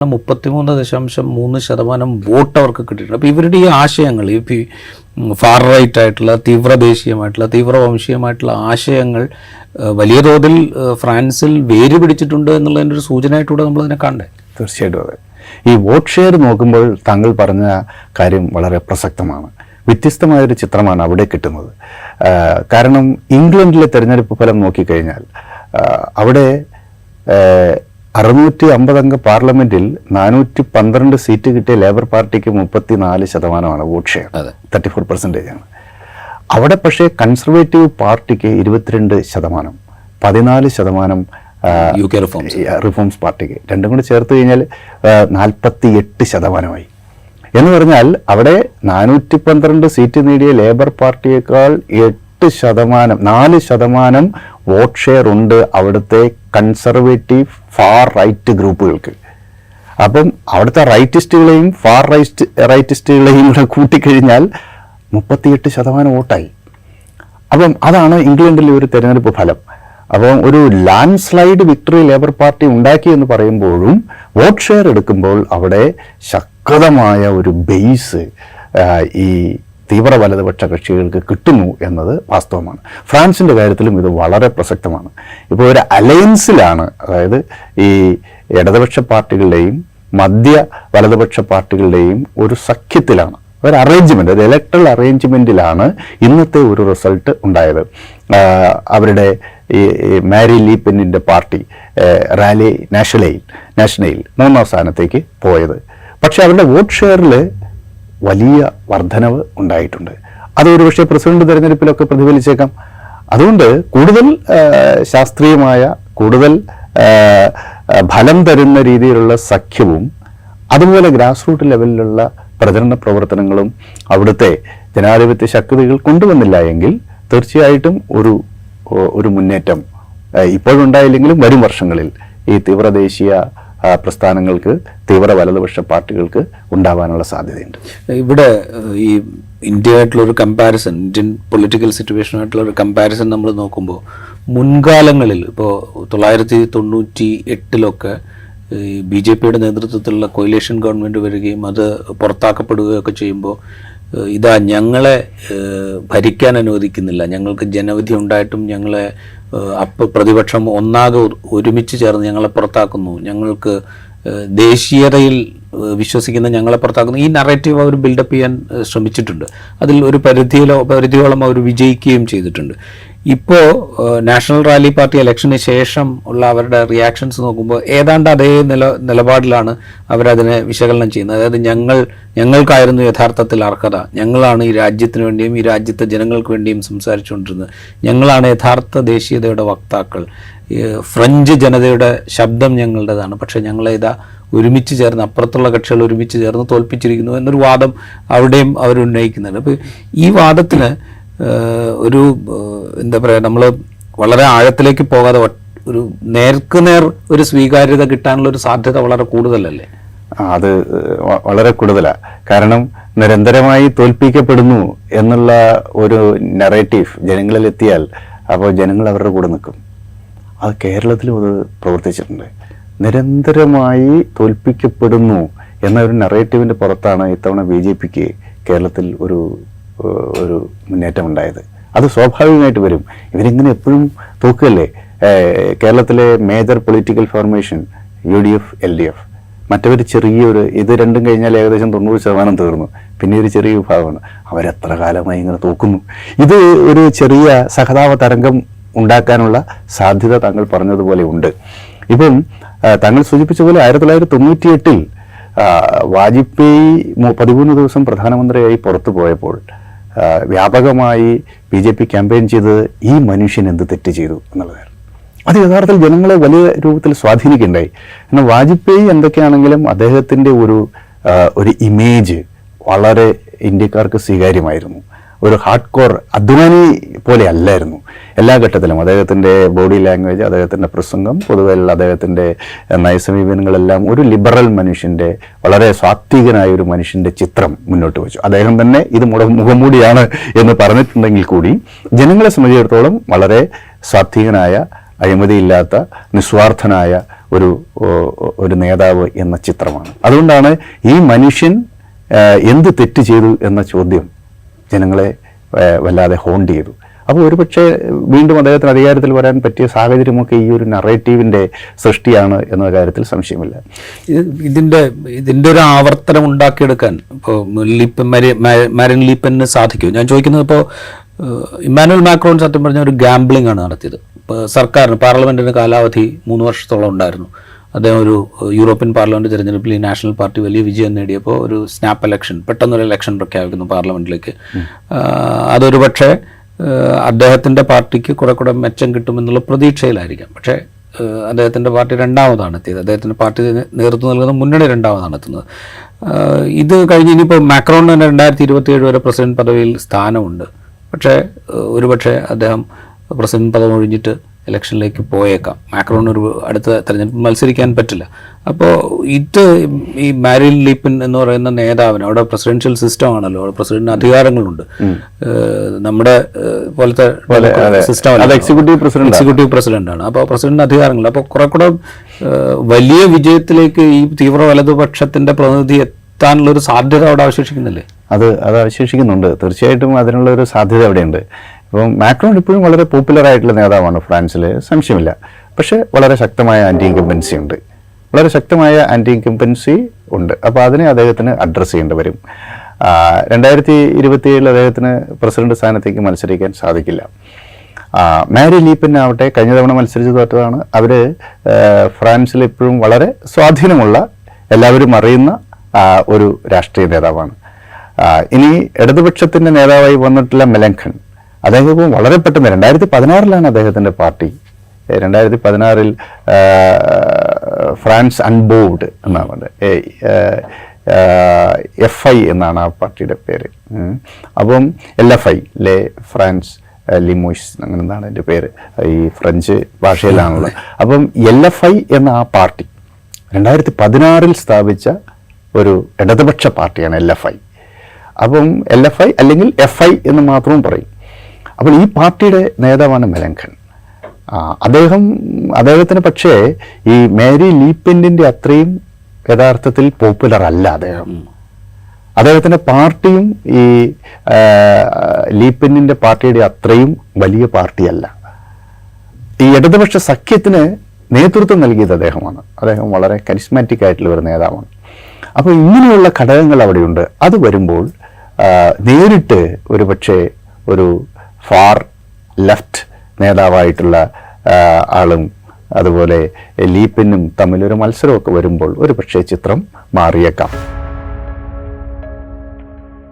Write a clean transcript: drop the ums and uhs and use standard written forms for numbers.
33.3% vote അവർക്ക് കിട്ടിയിട്ടുണ്ട്. അപ്പോൾ ഇവരുടെ ഈ ആശയങ്ങൾ, ഈ ഫാർ റൈറ്റ് ആയിട്ടുള്ള തീവ്രദേശീയമായിട്ടുള്ള തീവ്രവംശീയമായിട്ടുള്ള ആശയങ്ങൾ വലിയ തോതിൽ ഫ്രാൻസിൽ വേര് പിടിച്ചിട്ടുണ്ട് എന്നുള്ളതിൻ്റെ ഒരു സൂചനയായിട്ടൂടെ നമ്മളതിനെ കണ്ടേ. തീർച്ചയായിട്ടും അതെ. ഈ വോട്ട് ഷെയർ നോക്കുമ്പോൾ താങ്കൾ പറഞ്ഞ കാര്യം വളരെ പ്രസക്തമാണ്. വ്യത്യസ്തമായൊരു ചിത്രമാണ് അവിടെ കിട്ടുന്നത്. കാരണം ഇംഗ്ലണ്ടിലെ തെരഞ്ഞെടുപ്പ് ഫലം നോക്കിക്കഴിഞ്ഞാൽ അവിടെ 650 അംഗ പാർലമെന്റിൽ 412 സീറ്റ് കിട്ടിയ ലേബർ പാർട്ടിക്ക് 34% വോട്ട് ഷെയർ, 34% ആണ്. അവിടെ പക്ഷേ കൺസർവേറ്റീവ് പാർട്ടിക്ക് 22%, 14% റിഫോംസ് പാർട്ടിക്ക്. രണ്ടും കൂടി ചേർത്ത് കഴിഞ്ഞാൽ 48%. എന്ന് പറഞ്ഞാൽ അവിടെ 412 സീറ്റ് നേടിയ ലേബർ പാർട്ടിയേക്കാൾ 4% വോട്ട് ഷെയർ ഉണ്ട് അവിടുത്തെ കൺസർവേറ്റീവ് ഫാർ റൈറ്റ് ഗ്രൂപ്പുകൾക്ക്. അപ്പം അവിടുത്തെ റൈറ്റിസ്റ്റുകളെയും ഫാർ റൈറ്റിസ്റ്റുകളെയും കൂടെ കൂട്ടിക്കഴിഞ്ഞാൽ 38% വോട്ടായി. അപ്പം അതാണ് ഇംഗ്ലണ്ടിലെ ഒരു തെരഞ്ഞെടുപ്പ് ഫലം. അപ്പം ഒരു land slide victory labour party ഉണ്ടാക്കി എന്ന് പറയുമ്പോഴും വോട്ട് ഷെയർ എടുക്കുമ്പോൾ അവിടെ ശക്തമായ ഒരു ബേസ് ഈ തീവ്ര വലതുപക്ഷ കക്ഷികൾക്ക് കിട്ടുന്നു എന്നത് വാസ്തവമാണ്. ഫ്രാൻസിൻ്റെ കാര്യത്തിലും ഇത് വളരെ പ്രസക്തമാണ്. ഇപ്പോൾ ഒരു അലയൻസിലാണ്, അതായത് ഈ ഇടതുപക്ഷ പാർട്ടികളുടെയും മധ്യ വലതുപക്ഷ പാർട്ടികളുടെയും ഒരു സഖ്യത്തിലാണ്, ഒരു അറേഞ്ച്മെൻറ്റ്, ഒരു ഇലക്ട്രൽ അറേഞ്ച്മെൻറ്റിലാണ് ഇന്നത്തെ ഒരു റിസൾട്ട് ഉണ്ടായത്. അവരുടെ ഈ മാരി ലീപെന്നിൻ്റെ പാർട്ടി റാലി നാഷണയിൽ 3ാം സ്ഥാനത്തേക്ക് പോയത്. പക്ഷേ അവരുടെ വോട്ട് ഷെയറിൽ വലിയ വർധനവ് ഉണ്ടായിട്ടുണ്ട്. അത് ഒരുപക്ഷെ പ്രസിഡന്റ് തെരഞ്ഞെടുപ്പിലൊക്കെ പ്രതിഫലിച്ചേക്കാം. അതുകൊണ്ട് കൂടുതൽ ശാസ്ത്രീയമായ, കൂടുതൽ ഫലം തരുന്ന രീതിയിലുള്ള സഖ്യവും അതുപോലെ ഗ്രാസ് റൂട്ട് ലെവലിലുള്ള പ്രചരണ പ്രവർത്തനങ്ങളും അവിടുത്തെ ജനാധിപത്യ ശക്തികൾ കൊണ്ടുവന്നില്ല എങ്കിൽ തീർച്ചയായിട്ടും ഒരു മുന്നേറ്റം ഇപ്പോഴുണ്ടായില്ലെങ്കിലും വരും വർഷങ്ങളിൽ ഈ തീവ്രദേശീയ പ്രസ്ഥാനങ്ങൾക്ക്, തീവ്ര വലതുപക്ഷ പാർട്ടികൾക്ക് ഉണ്ടാവാനുള്ള സാധ്യതയുണ്ട്. ഇവിടെ ഈ ഇന്ത്യയായിട്ടുള്ളൊരു കമ്പാരിസൺ, ഇന്ത്യൻ പൊളിറ്റിക്കൽ സിറ്റുവേഷനായിട്ടുള്ളൊരു കമ്പാരിസൺ നമ്മൾ നോക്കുമ്പോൾ മുൻകാലങ്ങളിൽ ഇപ്പോൾ 1998 ഈ BJPയുടെ നേതൃത്വത്തിലുള്ള കൊയിലേഷൻ ഗവൺമെൻറ് വരികയും അത് പുറത്താക്കപ്പെടുകയൊക്കെ ചെയ്യുമ്പോൾ ഇതാ ഞങ്ങളെ ഭരിക്കാൻ അനുവദിക്കുന്നില്ല, ഞങ്ങൾക്ക് ജനവിധി ഉണ്ടായിട്ടും ഞങ്ങളെ പ്രതിപക്ഷം ഒന്നാകെ ഒരുമിച്ച് ചേർന്ന് ഞങ്ങളെ പുറത്താക്കുന്നു, ഞങ്ങൾക്ക് ദേശീയതയിൽ വിശ്വസിക്കുന്ന ഞങ്ങളെ പുറത്താക്കുന്നു, ഈ നറേറ്റീവ് അവർ ബിൽഡപ്പ് ചെയ്യാൻ ശ്രമിച്ചിട്ടുണ്ട്. അതിൽ ഒരു പരിധിയോളം അവർ വിജയിക്കുകയും ചെയ്തിട്ടുണ്ട്. ഇപ്പോൾ നാഷണൽ റാലി പാർട്ടി ഇലക്ഷന് ശേഷം ഉള്ള അവരുടെ റിയാക്ഷൻസ് നോക്കുമ്പോൾ ഏതാണ്ട് അതേ നിലപാടിലാണ് അവരതിനെ വിശകലനം ചെയ്യുന്നത്. അതായത് ഞങ്ങൾക്കായിരുന്നു യഥാർത്ഥത്തിൽ അർഹത, ഞങ്ങളാണ് ഈ രാജ്യത്തിന് വേണ്ടിയും ഈ രാജ്യത്തെ ജനങ്ങൾക്ക് വേണ്ടിയും സംസാരിച്ചുകൊണ്ടിരുന്നത്, ഞങ്ങളാണ് യഥാർത്ഥ ദേശീയതയുടെ വക്താക്കൾ, ഫ്രഞ്ച് ജനതയുടെ ശബ്ദം ഞങ്ങളുടേതാണ്, പക്ഷേ ഞങ്ങളെ ഇതാ ഒരുമിച്ച് ചേർന്ന്, അപ്പുറത്തുള്ള കക്ഷികൾ ഒരുമിച്ച് ചേർന്ന് തോൽപ്പിച്ചിരിക്കുന്നു എന്നൊരു വാദം അവിടെയും അവരുന്നയിക്കുന്നുണ്ട്. അപ്പോൾ ഈ വാദത്തിന് ഒരു എന്താ പറയുക, നമ്മൾ വളരെ ആഴത്തിലേക്ക് പോകാതെ ഒരു നേർക്കുനേർ ഒരു സ്വീകാര്യത കിട്ടാനുള്ള ഒരു സാധ്യത വളരെ കൂടുതലല്ലേ? അത് വളരെ കൂടുതലാണ്. കാരണം നിരന്തരമായി തോൽപ്പിക്കപ്പെടുന്നു എന്നുള്ള ഒരു നറേറ്റീവ് ജനങ്ങളിലെത്തിയാൽ അപ്പോൾ ജനങ്ങൾ അവരുടെ കൂടെ നിൽക്കും. അത് കേരളത്തിലും അത് പ്രവർത്തിച്ചിട്ടുണ്ട്. നിരന്തരമായി തോൽപ്പിക്കപ്പെടുന്നു എന്ന ഒരു നറേറ്റീവിൻ്റെ പുറത്താണ് ഇത്തവണ BJPക്ക് കേരളത്തിൽ ഒരു മുന്നേറ്റം ഉണ്ടായത്. അത് സ്വാഭാവികമായിട്ട് വരും. ഇവരിങ്ങനെ എപ്പോഴും തോക്കുകയല്ലേ. കേരളത്തിലെ major political formation UDF, LDF, മറ്റവർ ചെറിയൊരു, ഇത് രണ്ടും കഴിഞ്ഞാൽ ഏകദേശം 90% തീർന്നു. പിന്നെ ഒരു ചെറിയ വിഭാഗമാണ്. അവരെത്ര കാലമായി ഇങ്ങനെ തോക്കുന്നു. ഇത് ഒരു ചെറിയ സഹതാപ തരംഗം ഉണ്ടാക്കാനുള്ള സാധ്യത താങ്കൾ പറഞ്ഞതുപോലെ ഉണ്ട്. ഇപ്പം താങ്കൾ സൂചിപ്പിച്ച പോലെ 1998 വാജ്പേയി 13 ദിവസം പ്രധാനമന്ത്രിയായി പുറത്തു പോയപ്പോൾ വ്യാപകമായി BJP ക്യാമ്പയിൻ ചെയ്തത് ഈ മനുഷ്യൻ എന്ത് തെറ്റ് ചെയ്തു എന്നുള്ളതായിരുന്നു. അത് യഥാർത്ഥത്തിൽ ജനങ്ങളെ വലിയ രൂപത്തിൽ സ്വാധീനിക്കുകയുണ്ടായി. എന്നാൽ വാജ്പേയി എന്തൊക്കെയാണെങ്കിലും അദ്ദേഹത്തിൻ്റെ ഒരു ഇമേജ് വളരെ ഇന്ത്യക്കാർക്ക് സ്വീകാര്യമായിരുന്നു. ഒരു ഹാർഡ് കോർ അധ്വാനി പോലെ അല്ലായിരുന്നു. എല്ലാ ഘട്ടത്തിലും അദ്ദേഹത്തിൻ്റെ ബോഡി ലാംഗ്വേജ്, അദ്ദേഹത്തിൻ്റെ പ്രസംഗം, പൊതുവെയുള്ള അദ്ദേഹത്തിൻ്റെ നയസമീപനങ്ങളെല്ലാം ഒരു ലിബറൽ മനുഷ്യൻ്റെ, വളരെ സ്വാത്വികനായ ഒരു മനുഷ്യൻ്റെ ചിത്രം മുന്നോട്ട് വെച്ചു. അദ്ദേഹം തന്നെ ഇത് മുഖംമൂടിയാണ് എന്ന് പറഞ്ഞിട്ടുണ്ടെങ്കിൽ കൂടി ജനങ്ങളെ സംബന്ധിച്ചിടത്തോളം വളരെ സ്വാത്വികനായ, അഴിമതിയില്ലാത്ത, നിസ്വാർത്ഥനായ ഒരു നേതാവ് എന്ന ചിത്രമാണ്. അതുകൊണ്ടാണ് ഈ മനുഷ്യൻ എന്ത് തെറ്റ് ചെയ്തു എന്ന ചോദ്യം ജനങ്ങളെ വല്ലാതെ ഹോണ്ട് ചെയ്തു. അപ്പോൾ ഒരുപക്ഷെ വീണ്ടും അദ്ദേഹത്തിന് അധികാരത്തിൽ വരാൻ പറ്റിയ സാഹചര്യമൊക്കെ ഈ ഒരു നറേറ്റീവിൻ്റെ സൃഷ്ടിയാണ് എന്ന കാര്യത്തിൽ സംശയമില്ല. ഇതിൻ്റെ ഒരു ആവർത്തനം ഉണ്ടാക്കിയെടുക്കാൻ ഇപ്പോൾ മാരിൻ ലീപ്പന് സാധിക്കും. ഞാൻ ചോദിക്കുന്നത്, ഇപ്പോൾ ഇമ്മാനുവൽ മാക്രോൺ സത്യം പറഞ്ഞ ഒരു ഗാംബ്ലിംഗ് ആണ് നടത്തിയത്. ഇപ്പോൾ സർക്കാരിന് പാർലമെൻറ്റിന് കാലാവധി 3 വർഷത്തോളം ഉണ്ടായിരുന്നു. അദ്ദേഹം ഒരു യൂറോപ്യൻ പാർലമെൻറ്റ് തിരഞ്ഞെടുപ്പിൽ ഈ നാഷണൽ പാർട്ടി വലിയ വിജയം നേടിയപ്പോൾ ഒരു സ്നാപ്പ് ഇലക്ഷൻ, പെട്ടെന്നൊരു ഇലക്ഷൻ പ്രഖ്യാപിക്കുന്നു പാർലമെൻറ്റിലേക്ക്. അതൊരു പക്ഷേ അദ്ദേഹത്തിൻ്റെ പാർട്ടിക്ക് കുറെ മെച്ചം കിട്ടുമെന്നുള്ള പ്രതീക്ഷയിലായിരിക്കാം. പക്ഷേ അദ്ദേഹത്തിൻ്റെ പാർട്ടി രണ്ടാമതാണ് എത്തിയത്. അദ്ദേഹത്തിൻ്റെ പാർട്ടി നേതൃത്വം നൽകുന്ന മുന്നണി രണ്ടാമതാണ് എത്തുന്നത്. ഇത് കഴിഞ്ഞ് ഇനിയിപ്പോൾ മാക്രോണിന് 2027 വരെ പ്രസിഡന്റ് പദവിയിൽ സ്ഥാനമുണ്ട്. പക്ഷേ ഒരുപക്ഷെ അദ്ദേഹം പ്രസിഡന്റ് പദം ഒഴിഞ്ഞിട്ട് ഇലക്ഷനിലേക്ക് പോയേക്കാം. മാക്രോൺ ഒരു അടുത്ത തെരഞ്ഞെടുപ്പ് മത്സരിക്കാൻ പറ്റില്ല. അപ്പോൾ ഈ മാരിൻ ലീപ്പൻ എന്ന് പറയുന്ന നേതാവിന്, അവിടെ പ്രസിഡൻഷ്യൽ സിസ്റ്റം ആണല്ലോ, അവിടെ പ്രസിഡന്റിന് അധികാരങ്ങളുണ്ട്. നമ്മുടെ പോലത്തെ സിസ്റ്റം എക്സിക്യൂട്ടീവ് പ്രസിഡന്റ് ആണ്. അപ്പോൾ പ്രസിഡന്റിന് അധികാരങ്ങളുണ്ട്. അപ്പോൾ കുറെ കൂടെ വലിയ വിജയത്തിലേക്ക് ഈ തീവ്ര വലതുപക്ഷത്തിന്റെ പ്രതിനിധി എത്താനുള്ളൊരു സാധ്യത അവിടെ അവശേഷിക്കുന്നില്ലേ? അത് അവശേഷിക്കുന്നുണ്ട്. തീർച്ചയായിട്ടും അതിനുള്ള ഒരു സാധ്യത അവിടെയുണ്ട്. ഇപ്പം മാക്രോൺ ഇപ്പോഴും വളരെ പോപ്പുലർ ആയിട്ടുള്ള നേതാവാണ് ഫ്രാൻസിൽ, സംശയമില്ല. പക്ഷേ വളരെ ശക്തമായ ആൻറ്റി ഇൻകംബൻസി ഉണ്ട്, ഉണ്ട്. അപ്പോൾ അതിനെ അദ്ദേഹത്തിന് അഡ്രസ്സ് ചെയ്യേണ്ടി വരും. 2027 അദ്ദേഹത്തിന് പ്രസിഡന്റ് സ്ഥാനത്തേക്ക് മത്സരിക്കാൻ സാധിക്കില്ല. മാരി ലീപ്പനാവട്ടെ കഴിഞ്ഞ തവണ മത്സരിച്ച് തോറ്റതാണ്. അവർ ഫ്രാൻസിൽ ഇപ്പോഴും വളരെ സ്വാധീനമുള്ള, എല്ലാവരും അറിയുന്ന ഒരു രാഷ്ട്രീയ നേതാവാണ്. ഇനി ഇടതുപക്ഷത്തിൻ്റെ നേതാവായി വന്നിട്ടുള്ള മെലൻഖൺ, അദ്ദേഹം ഇപ്പോൾ വളരെ പെട്ടെന്ന് 2016 അദ്ദേഹത്തിൻ്റെ പാർട്ടി 2016 ഫ്രാൻസ് അൺബോർഡ് എന്നാണ്, FI എന്നാണ് ആ പാർട്ടിയുടെ പേര്. അപ്പം LFI ലെ ഫ്രാൻസ് ലിമോയ്സ് അങ്ങനെ എന്താണ് എൻ്റെ പേര്, ഈ ഫ്രഞ്ച് ഭാഷയിലാണുള്ളത്. അപ്പം LFI എന്ന ആ പാർട്ടി 2016 സ്ഥാപിച്ച ഒരു ഇടതുപക്ഷ പാർട്ടിയാണ് LFI. അപ്പം LFI അല്ലെങ്കിൽ FI എന്ന് മാത്രവും പറയും. അപ്പോൾ ഈ പാർട്ടിയുടെ നേതാവാണ് മെലൻഖൺ. അദ്ദേഹത്തിന് പക്ഷേ ഈ മാരി ലീപ്പൻ്റെ അത്രയും യഥാർത്ഥത്തിൽ പോപ്പുലർ അല്ല അദ്ദേഹത്തിൻ്റെ പാർട്ടിയും ഈ ലീപ്പൻ്റെ പാർട്ടിയുടെ അത്രയും വലിയ പാർട്ടിയല്ല. ഈ ഇടതുപക്ഷ സഖ്യത്തിന് നേതൃത്വം നൽകിയത് അദ്ദേഹമാണ്. അദ്ദേഹം വളരെ കരിസ്മാറ്റിക് ആയിട്ടുള്ള ഒരു നേതാവാണ്. അപ്പോൾ ഇങ്ങനെയുള്ള ഘടകങ്ങൾ അവിടെയുണ്ട്. അത് വരുമ്പോൾ നേരിട്ട് ഒരു പക്ഷേ ഒരു ഫാർ ലെഫ്റ്റ് നേതാവായിട്ടുള്ള ആളും അതുപോലെ ലീപ്പനും തമ്മിലൊരു മത്സരമൊക്കെ വരുമ്പോൾ ഒരു പക്ഷേ ചിത്രം മാറിയേക്കാം.